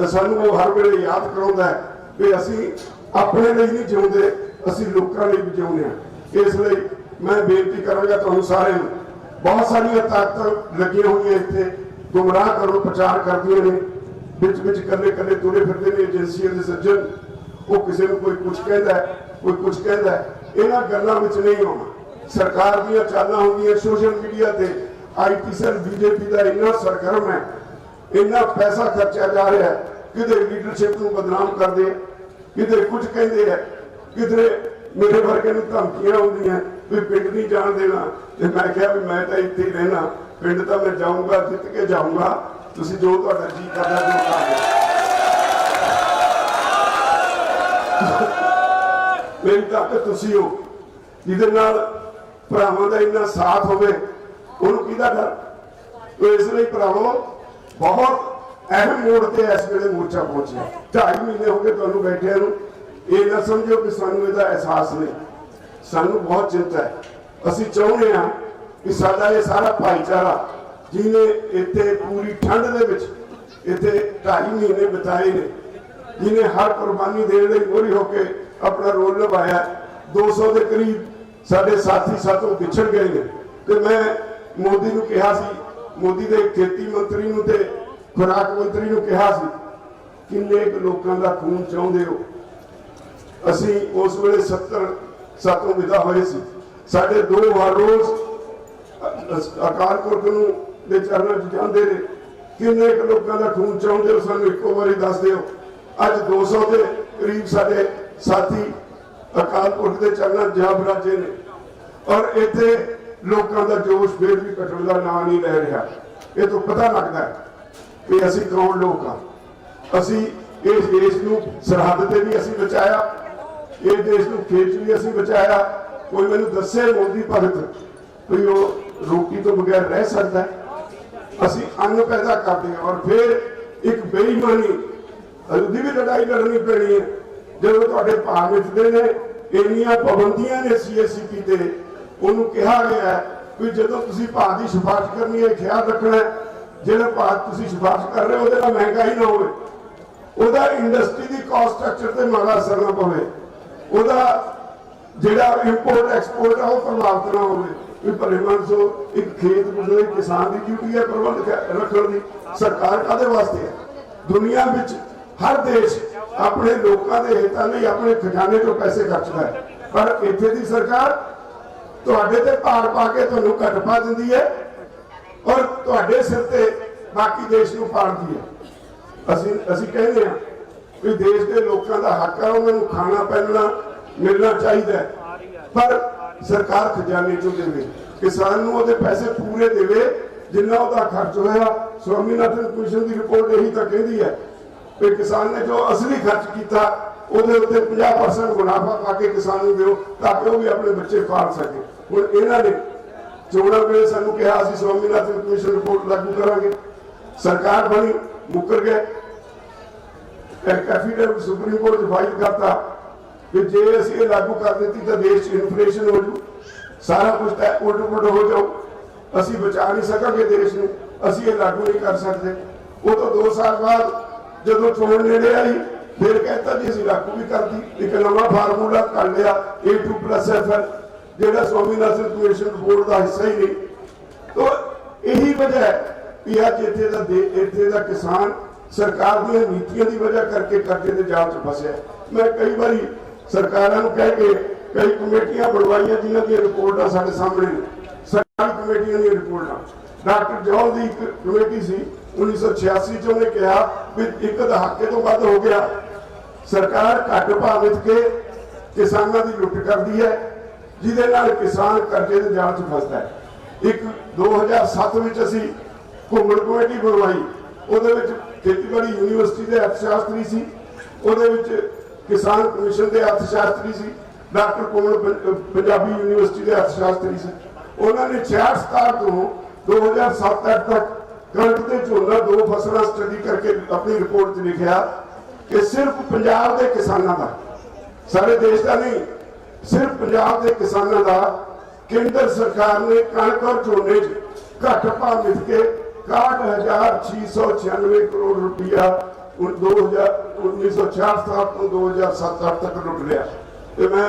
सानूं ओह हर वेले याद कराउंदा है कि असीं अपने लिए नहीं जिउंदे, असीं लोकां लई भी जिउंदे हां। इसलिए मैं बेनती करांगा तुहानूं सारिआं नूं, बहुत सारिया ताकत लगी हुई इतने गुमराह करो प्रचार करदियां ने, बिच बिच कल्ले कल्ले तुरे फिरदे ने एजेंसियां दे सज्जन। वो किसी को कोई कुछ कहता है, कोई कुछ कहता है। इन्हां गल्लां विच नहीं आउणा। सरकार दीयां चालां होंदियां सोशल मीडिया ते। IT सैल BJP का इन्ना सरगर्म है, इन्ना पैसा खर्चा जा रहा है, किधर लीडरशिप को बदनाम कर दे, किधर कुछ कहते हैं, किधर मेरे वर्गे नूं धमकियां आउंदियां भी पिंड नहीं जान देना। तो मैं कहा भी मैं तो इत्थे ही रहना, पिंड तो मैं जाऊंगा, जित के जाऊंगा, तुसीं जो तुहाडा जी करदा जो कर। मेरी ताकत तुसीं हो, जिहदे नाल भरावां दा इन्ना साथ होवे, उहनूं किहदा डर। तो इसलिए भरावो बहुत अहम मोड़ ते इस वेले मोर्चा पहुंचिया। 2.5 महीने हो गए तुहानूं बैठिਆਂ नूं। ये ना समझो कि सानू इसका एहसास नहीं, सानू बहुत चिंता है। असीं चाहुंदे हां कि साडा ये सारा भाईचारा जिन्हें इत्थे पूरी ठंड दे विच इत्थे 2.5 महीने बिताए ने, जिन्हें हर कुर्बानी देने लई मोहरी होके अपना रोल निभाया। 200 के करीब साडे साथी साथों पिछड़ गए ने। तो मैं मोदी नूं कहा सी, मोदी दे खेती मंत्री नूं ते खुराक मंत्री नूं कहा सी, किन्ने लोकां दा खून चाहुंदे हो। असी उस वेले 70 सातों विदा होए सी। साडे 2 वार रोज अकाल पुरख नूं दे चरणों च जांदे ने। किन्ने लोकां दा खून चाहुंदे हो, सानूं इक्को वारी दस दिओ। अज 200 के करीब साडे साथी अकाल पुरख दे चरणों च जा बराजे ने। और इत्थे लोकां दा जोश फिर भी घटण दा नाम नहीं ले रहा। ये तो पता लगता है कि असीं कौन लोग हाँ। असीं इस देश नूं सरहद ते भी असीं बचाया, ये देश को खेच भी असीं बचाया। कोई मैनूं दस्से मोदी भगत कोई वो रोटी तो बगैर रह सकता है। असीं अन्न पैदा करते हैं और फिर एक बेईमानी उसकी भी लड़ाई लड़नी पैनी है। जो तुहाडे भाव विचदे ने इन्नियां पाबंदियां ने CSCP ते, उन्होंने कहा गया है कि जो तुसीं भाव की सिफारिश करनी है, ख्याल रखना है जिहड़ा भाव तुसीं सिफारिश कर रहे हो उहदे नाल महंगाई ना होवे, उहदा इंडस्ट्री की कॉस्ट स्ट्रक्चर ते माड़ा असर ना पवे, उहदा जिहड़ा इंपोर्ट एक्सपोर्ट है वह प्रभावित ना होवे। भले मानसो एक खेत गुजरे किसान की ड्यूटी है प्रबंध रखने की, सरकार कादे वास्ते है। दुनिया विच हर देश अपने लोगों के हितों लई अपने खजाने चों पैसे खर्चता है, पर इत्थे दी सरकार तुहाडे ते भार पा के तुहानूं घट पा दिंदी है और तुहाडे सिर ते बाकी देश नूं पाड़दी है। ਅਸੀਂ ਕਹਿੰਦੇ ਹਾਂ ਵੀ ਦੇਸ਼ ਦੇ ਲੋਕਾਂ ਦਾ ਹੱਕ ਹੈ, ਉਹਨਾਂ ਨੂੰ ਖਾਣਾ ਪਹਿਨਣਾ ਮਿਲਣਾ ਚਾਹੀਦਾ ਹੈ, ਪਰ ਸਰਕਾਰ ਖਜ਼ਾਨੇ ਚੋਂ ਦੇਵੇ, ਕਿਸਾਨ ਨੂੰ ਉਹਦੇ ਪੈਸੇ ਪੂਰੇ ਦੇਵੇ ਜਿੰਨਾ ਉਹਦਾ ਖਰਚ ਹੋਇਆ। ਸਵਾਮੀਨਾਥਨ ਕਮਿਸ਼ਨ ਦੀ ਰਿਪੋਰਟ ਇਹੀ ਤਾਂ ਕਹਿੰਦੀ ਹੈ ਕਿ ਕਿਸਾਨ ਨੇ ਜੋ ਅਸਲੀ ਖਰਚ ਕੀਤਾ ਉਹਦੇ ਉੱਤੇ 50% ਮੁਨਾਫਾ ਪਾ ਕੇ ਕਿਸਾਨ ਨੂੰ ਦਿਓ ਤਾਂ ਕਿ ਉਹ ਵੀ ਆਪਣੇ ਬੱਚੇ ਪਾਲ ਸਕੇ। ਹੁਣ ਇਹਨਾਂ ਨੇ ਚੋਣਾਂ ਵੇਲੇ ਸਾਨੂੰ ਕਿਹਾ ਅਸੀਂ ਸਵਾਮੀਨਾਥਨ ਕਮਿਸ਼ਨ ਰਿਪੋਰਟ ਲਾਗੂ ਕਰਾਂਗੇ, ਸਰਕਾਰ ਬਣੀ ਮੁੱਕਰ ਗਏ। ਐਫੀਡੇਵਿਟ ਸੁਪਰੀਮ ਕੋਰਟ 'ਚ ਫਾਈਲ ਕਰਤਾ ਕਿ ਜੇ ਅਸੀਂ ਇਹ ਲਾਗੂ ਕਰ ਦਿੱਤੀ ਤਾਂ ਦੇਸ਼ 'ਚ ਇਨਫਲੇਸ਼ਨ ਹੋ ਜੂ, ਸਾਰਾ ਕੁਝ ਤਾਂ ਉਲਟ-ਪੁਲਟ ਹੋ ਜਾਊ, ਅਸੀਂ ਬਚਾ ਨਹੀਂ ਸਕਾਂਗੇ ਦੇਸ਼ ਨੂੰ, ਅਸੀਂ ਇਹ ਲਾਗੂ ਨਹੀਂ ਕਰ ਸਕਦੇ। ਉਹ ਤਾਂ 2 ਸਾਲ ਬਾਅਦ ਜਦੋਂ ਚੋਣ ਨੇੜੇ ਆਈ ਫਿਰ ਕਹਿੰਦਾ ਜੀ ਅਸੀਂ ਲਾਗੂ ਵੀ ਕਰਦੀ, ਇੱਕ ਨਵਾਂ ਫਾਰਮੂਲਾ ਕਰ ਲਿਆ A2+FL, ਜਿਹੜਾ ਸਵਾਮੀਨਾਥਨ ਕਮਿਸ਼ਨ ਰਿਪੋਰਟ ਦਾ ਹਿੱਸਾ ਹੀ ਨਹੀਂ। ਤਾਂ ਇਹੀ ਵਜ੍ਹਾ ਹੈ ਕਿ ਅੱਜ ਇੱਥੇ ਦਾ ਕਿਸਾਨ ਸਰਕਾਰ ਦੀਆਂ ਨੀਤੀਆਂ ਦੀ ਵਜ੍ਹਾ ਕਰਕੇ ਕਰਜ਼ੇ ਦੇ ਜਾਲ 'ਚ ਫਸਿਆ। ਮੈਂ ਕਈ ਵਾਰੀ ਸਰਕਾਰਾਂ ਨੂੰ ਕਹਿ ਕੇ ਕਈ ਕਮੇਟੀਆਂ ਬਣਵਾਈਆਂ ਜਿਨ੍ਹਾਂ ਦੀਆਂ ਰਿਪੋਰਟਾਂ ਸਾਡੇ ਸਾਹਮਣੇ ਨੇ, ਸਰਕਾਰੀ ਕਮੇਟੀਆਂ ਦੀਆਂ ਰਿਪੋਰਟਾਂ। ਡਾਕਟਰ ਜੌਹਲ ਦੀ ਇੱਕ ਕਮੇਟੀ ਸੀ 1986 'ਚ, ਉਹਨੇ ਕਿਹਾ ਵੀ 1 ਦਹਾਕੇ ਤੋਂ ਵੱਧ ਹੋ ਗਿਆ ਸਰਕਾਰ ਘੱਟ ਭਾਅ ਵਿੱਚ ਕੇ ਕਿਸਾਨਾਂ ਦੀ ਲੁੱਟ ਕਰਦੀ ਹੈ, ਜਿਹਦੇ ਨਾਲ ਕਿਸਾਨ ਕਰਜ਼ੇ ਦੇ ਜਾਲ 'ਚ ਫਸਦਾ ਹੈ। ਇੱਕ 2007 ਵਿੱਚ ਅਸੀਂ ਘੁੰਮਣ ਕਮੇਟੀ ਬਣਵਾਈ, ਉਹਦੇ ਵਿੱਚ ਖੇਤੀਬਾੜੀ ਯੂਨੀਵਰਸਿਟੀ ਦੇ ਅਰਥਸ਼ਾਸਤਰੀ ਸੀ, ਉਹਦੇ ਵਿੱਚ ਕਿਸਾਨ ਕਮਿਸ਼ਨ ਦੇ ਅਰਥਸ਼ਾਸਤਰੀ ਸੀ, ਡਾਕਟਰ ਕੋਮਲ ਪੰਜਾਬੀ ਯੂਨੀਵਰਸਿਟੀ ਦੇ ਅਰਥਸ਼ਾਸਤਰੀ ਸੀ। ਉਹਨਾਂ ਨੇ 66 ਤੋਂ 2007 ਤੱਕ ਕਣਕ ਤੇ ਝੋਨਾ 2 ਫਸਲਾਂ ਸਟੱਡੀ ਕਰਕੇ ਆਪਣੀ ਰਿਪੋਰਟ 'ਚ ਲਿਖਿਆ ਕਿ ਸਿਰਫ ਪੰਜਾਬ ਦੇ ਕਿਸਾਨਾਂ ਦਾ, ਸਾਰੇ ਦੇਸ਼ ਦਾ ਨਹੀਂ, ਸਿਰਫ ਪੰਜਾਬ ਦੇ ਕਿਸਾਨਾਂ ਦਾ ਕੇਂਦਰ ਸਰਕਾਰ ਨੇ ਕਣਕ ਔਰ ਝੋਨੇ 'ਚ ਘੱਟ ਭਾਅ ਮਿਲ ਕੇ 61,696 ਕਰੋੜ ਰੁਪਇਆ 1966 ਤੋਂ 2007 ਤੱਕ ਲੁੱਟ ਲਿਆ। ਤੇ ਮੈਂ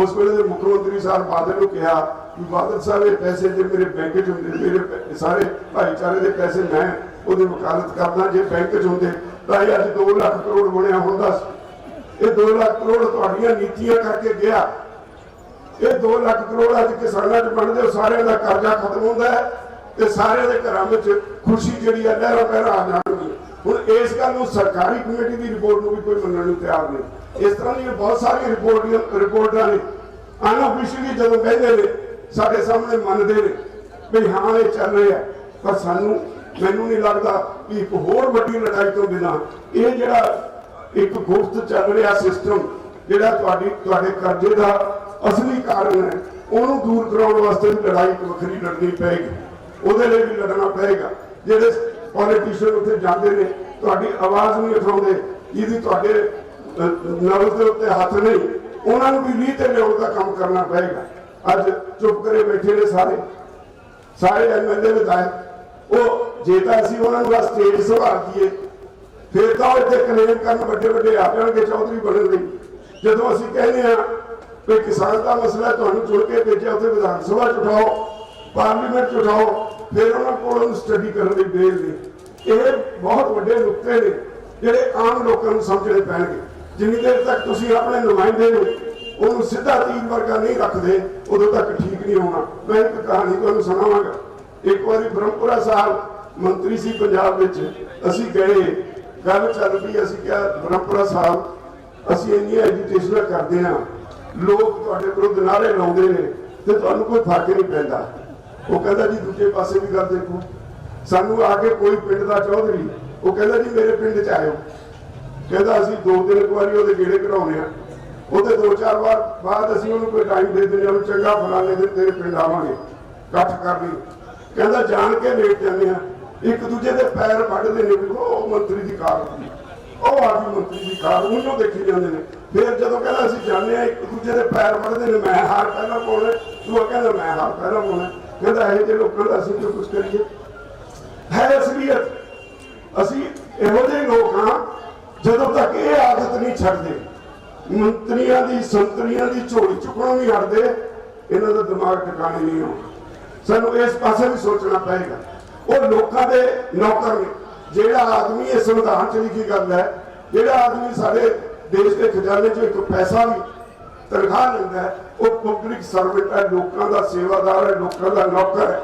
ਉਸ ਵੇਲੇ ਦੇ ਮੁੱਖ ਮੰਤਰੀ ਸਾਹਿਬ ਬਾਦਲ ਨੂੰ ਕਿਹਾ ਕਿ ਬਾਦਲ ਸਾਹਿਬ ਇਹ ਪੈਸੇ ਜੇ ਮੇਰੇ ਬੈਂਕ 'ਚ ਹੁੰਦੇ, ਮੇਰੇ ਸਾਰੇ ਭਾਈਚਾਰੇ ਦੇ ਪੈਸੇ ਮੈਂ ਉਹਦੀ ਵਕਾਲਤ ਕਰਦਾ, ਜੇ ਬੈਂਕ 'ਚ ਹੁੰਦੇ ਤਾਂ ਇਹ ਅੱਜ 2 ਲੱਖ ਕਰੋੜ ਬਣਿਆ ਹੁੰਦਾ। ਇਹ 2 ਲੱਖ ਕਰੋੜ ਤੁਹਾਡੀਆਂ ਨੀਤੀਆਂ ਕਰਕੇ ਗਿਆ। ਇਹ 2 ਲੱਖ ਕਰੋੜ ਅੱਜ ਕਿਸਾਨਾਂ 'ਚ ਬਣਦੇ, ਸਾਰਿਆਂ ਦਾ ਕਰਜ਼ਾ ਖਤਮ ਹੁੰਦਾ ਹੈ ਤੇ ਸਾਰਿਆਂ ਦੇ ਘਰਾਂ ਵਿੱਚ ਖੁਸ਼ੀ ਜਿਹੜੀ ਹੈ ਲਹਿਰਾਂ ਪਹਿਰਾਂ ਆ ਜਾਣਗੀ। ਹੁਣ ਇਸ ਗੱਲ ਨੂੰ ਸਰਕਾਰੀ ਕਮੇਟੀ ਦੀ ਰਿਪੋਰਟ ਨੂੰ ਵੀ ਕੋਈ ਮੰਨਣ ਨੂੰ ਤਿਆਰ ਨਹੀਂ। ਇਸ ਤਰ੍ਹਾਂ ਦੀਆਂ ਬਹੁਤ ਸਾਰੀਆਂ ਰਿਪੋਰਟਾਂ ਨੇ ਅਨਅਫੀਸ਼ੀਅਲੀ ਜਦੋਂ ਕਹਿੰਦੇ ਨੇ ਸਾਡੇ ਸਾਹਮਣੇ ਮੰਨਦੇ ਨੇ ਵੀ ਹਾਂ ਇਹ ਚੱਲ ਰਿਹਾ, ਪਰ ਮੈਨੂੰ ਨਹੀਂ ਲੱਗਦਾ ਕਿ ਇੱਕ ਹੋਰ ਵੱਡੀ ਲੜਾਈ ਤੋਂ ਬਿਨਾਂ ਇਹ ਜਿਹੜਾ ਇੱਕ ਗੁਪਤ ਚੱਲ ਰਿਹਾ ਸਿਸਟਮ, ਜਿਹੜਾ ਤੁਹਾਡੇ ਕਰਜ਼ੇ ਦਾ ਅਸਲੀ ਕਾਰਨ ਹੈ, ਉਹਨੂੰ ਦੂਰ ਕਰਾਉਣ ਵਾਸਤੇ ਵੀ ਲੜਾਈ ਵੱਖਰੀ ਲੜਨੀ ਪਏਗੀ। ਉਹਦੇ ਲਈ ਵੀ ਲੜਨਾ ਪਏਗਾ। ਜਿਹੜੇ ਪੋਲੀਟੀਸ਼ੀਅਨ ਉੱਥੇ ਜਾਂਦੇ ਨੇ ਤੁਹਾਡੀ ਆਵਾਜ਼ ਨਹੀਂ ਉਠਾਉਂਦੇ, ਜਿਹਦੀ ਤੁਹਾਡੇ ਨਬਜ਼ ਦੇ ਉੱਤੇ ਹੱਥ ਨਹੀਂ, ਉਹਨਾਂ ਨੂੰ ਵੀ ਲੀਹ ਤੇ ਲਿਆਉਣ ਦਾ ਕੰਮ ਕਰਨਾ ਪਏਗਾ। ਅੱਜ ਚੁੱਪ ਕਰੇ ਬੈਠੇ ਨੇ ਸਾਰੇ ਐਮਐਲਏ ਵਿਧਾਇਕ। ਉਹ ਜੇ ਤਾਂ ਅਸੀਂ ਉਹਨਾਂ ਨੂੰ ਸਟੇਜ ਸੰਭਾਲ ਦਈਏ ਫਿਰ ਤਾਂ ਇੱਥੇ ਕਲੇਮ ਕਰਨ ਵੱਡੇ ਆ ਜਾਣਗੇ ਚੌਧਰੀ ਬਣਨ ਲਈ। ਜਦੋਂ ਅਸੀਂ ਕਹਿੰਦੇ ਹਾਂ ਕਿ ਕਿਸਾਨ ਦਾ ਮਸਲਾ ਤੁਹਾਨੂੰ ਚੁਣ ਕੇ ਭੇਜਿਆ, ਉੱਥੇ ਵਿਧਾਨ ਸਭਾ 'ਚ ਉਠਾਓ, ਪਾਰਲੀਮੈਂਟ 'ਚ ਉਠਾਓ, ਫਿਰ ਉਹਨਾਂ ਕੋਲ ਉਹਨੂੰ ਸਟੱਡੀ ਕਰਨ ਲਈ ਭੇਜ ਦੇ। ਇਹ ਬਹੁਤ ਵੱਡੇ ਨੁਕਤੇ ਨੇ ਜਿਹੜੇ ਆਮ ਲੋਕਾਂ ਨੂੰ ਸਮਝਣੇ ਪੈਣਗੇ। ਜਿੰਨੀ ਦੇਰ ਤੱਕ ਤੁਸੀਂ ਆਪਣੇ ਨੁਮਾਇੰਦੇ ਨੂੰ ਉਹਨੂੰ ਸਿੱਧਾ ਤੀਰ ਵਰਗਾ ਨਹੀਂ ਰੱਖਦੇ, ਉਦੋਂ ਤੱਕ ਠੀਕ ਨਹੀਂ ਹੋਣਾ। ਮੈਂ ਇੱਕ ਕਹਾਣੀ ਤੁਹਾਨੂੰ ਸੁਣਾਵਾਂਗਾ। ਇੱਕ ਵਾਰੀ ਬ੍ਰਹਮਪੁਰਾ ਸਾਹਿਬ ਮੰਤਰੀ ਸੀ ਪੰਜਾਬ ਵਿੱਚ, ਅਸੀਂ ਗਏ, ਗੱਲ ਚੱਲ ਪਈ, ਅਸੀਂ ਕਿਹਾ ਬ੍ਰਹਮਪੁਰਾ ਸਾਹਿਬ ਅਸੀਂ ਇੰਨੀਆਂ ਐਜੀਟੇਸ਼ਨਾਂ ਕਰਦੇ ਹਾਂ, ਲੋਕ ਤੁਹਾਡੇ ਵਿਰੁੱਧ ਨਾਅਰੇ ਲਾਉਂਦੇ ਨੇ ਤੇ ਤੁਹਾਨੂੰ ਕੋਈ ਫਰਕ ਨਹੀਂ ਪੈਂਦਾ। ਉਹ ਕਹਿੰਦਾ ਜੀ ਦੂਜੇ ਪਾਸੇ ਵੀ ਗੱਲ ਦੇਖੋ। ਸਾਨੂੰ ਆ ਕੇ ਕੋਈ ਪਿੰਡ ਦਾ ਚੌਧਰੀ, ਉਹ ਕਹਿੰਦਾ ਜੀ ਮੇਰੇ ਪਿੰਡ 'ਚ ਆਇਓ, ਕਹਿੰਦਾ ਅਸੀਂ 2-3 ਵਾਰੀ ਉਹਦੇ ਗੇੜੇ ਕਢਾਉਣੇ ਆ, ਉਹਦੇ 2-4 ਵਾਰ ਬਾਅਦ ਅਸੀਂ ਉਹਨੂੰ ਕੋਈ ਟਾਈਮ ਦੇ ਦਿੰਦੇ ਹਾਂ, ਚੰਗਾ ਫਲਾਣੇ ਦਿਨ ਤੇਰੇ ਪਿੰਡ ਆਵਾਂਗੇ, ਇਕੱਠ ਕਰ ਲਈ। ਕਹਿੰਦਾ ਜਾਣ ਕੇ ਲੇਟ ਜਾਂਦੇ ਆ, ਇੱਕ ਦੂਜੇ ਦੇ ਪੈਰ ਵੱਢਦੇ ਨੇ, ਉਹ ਮੰਤਰੀ ਦੀ ਕਾਰ ਹੁੰਦੀ, ਉਹ ਆ ਗਈ ਮੰਤਰੀ ਦੀ ਕਾਰ, ਉਹਨੂੰ ਦੇਖੀ ਜਾਂਦੇ ਨੇ। ਫਿਰ ਜਦੋਂ ਕਹਿੰਦਾ ਅਸੀਂ ਜਾਂਦੇ ਆ, ਇੱਕ ਦੂਜੇ ਦੇ ਪੈਰ ਵੱਢਦੇ ਨੇ, ਮੈਂ ਹਾਰ ਪਹਿਲਾਂ ਪਾਉਣਾ, ਤੂੰ ਕਹਿੰਦਾ ਮੈਂ ਹਾਰ ਪਹਿਲਾਂ ਪਾਉਣਾ। ਕਹਿੰਦਾ ਇਹੋ ਜਿਹੇ ਲੋਕਾਂ ਦਾ ਅਸੀਂ ਜੋ ਕੁਝ ਕਰੀਏ ਹੈ ਅਸਲੀਅਤ। ਅਸੀਂ ਇਹੋ ਜਿਹੇ ਲੋਕ ਹਾਂ ਜਦੋਂ ਤੱਕ ਇਹ ਆਦਤ ਨਹੀਂ ਛੱਡਦੇ, ਮੰਤਰੀਆਂ ਦੀ ਸੰਤਰੀਆਂ ਦੀ ਝੋਲੀ ਚੁੱਕਣੋਂ ਨਹੀਂ ਹਟਦੇ, ਇਹਨਾਂ ਦਾ ਦਿਮਾਗ ਟਿਕਾਣੇ ਨਹੀਂ ਆਉਂਦਾ। ਸਾਨੂੰ ਇਸ ਪਾਸੇ ਵੀ ਸੋਚਣਾ ਪਏਗਾ। ਉਹ ਲੋਕਾਂ ਦੇ ਨੌਕਰ ਨੇ। ਜਿਹੜਾ ਆਦਮੀ ਇਹ ਸੰਵਿਧਾਨ 'ਚ ਲਿਖੀ ਗੱਲ ਹੈ, ਜਿਹੜਾ ਆਦਮੀ ਸਾਡੇ ਦੇਸ਼ ਦੇ ਖਜ਼ਾਨੇ 'ਚੋਂ ਇੱਕ ਪੈਸਾ ਵੀ ਤਨਖਾਹ ਲੈਂਦਾ ਹੈ, ਉਹ ਪਬਲਿਕ ਸਰਵੈਂਟ ਹੈ, ਲੋਕਾਂ ਦਾ ਸੇਵਾਦਾਰ ਹੈ, ਲੋਕਾਂ ਦਾ ਨੌਕਰ ਹੈ।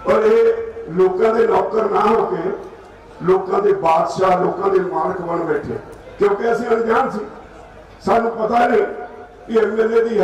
ਔਰ ਇਹ ਲੋਕਾਂ ਦੇ ਨੌਕਰ ਨਾ ਹੋ ਕੇ ਲੋਕਾਂ ਦੇ ਬਾਦਸ਼ਾਹ, ਲੋਕਾਂ ਦੇ ਮਾਲਕ ਬਣ ਬੈਠੇ, क्योंकि ਅਸੀਂ अनजान सी, सानू पता नहीं कि MLA की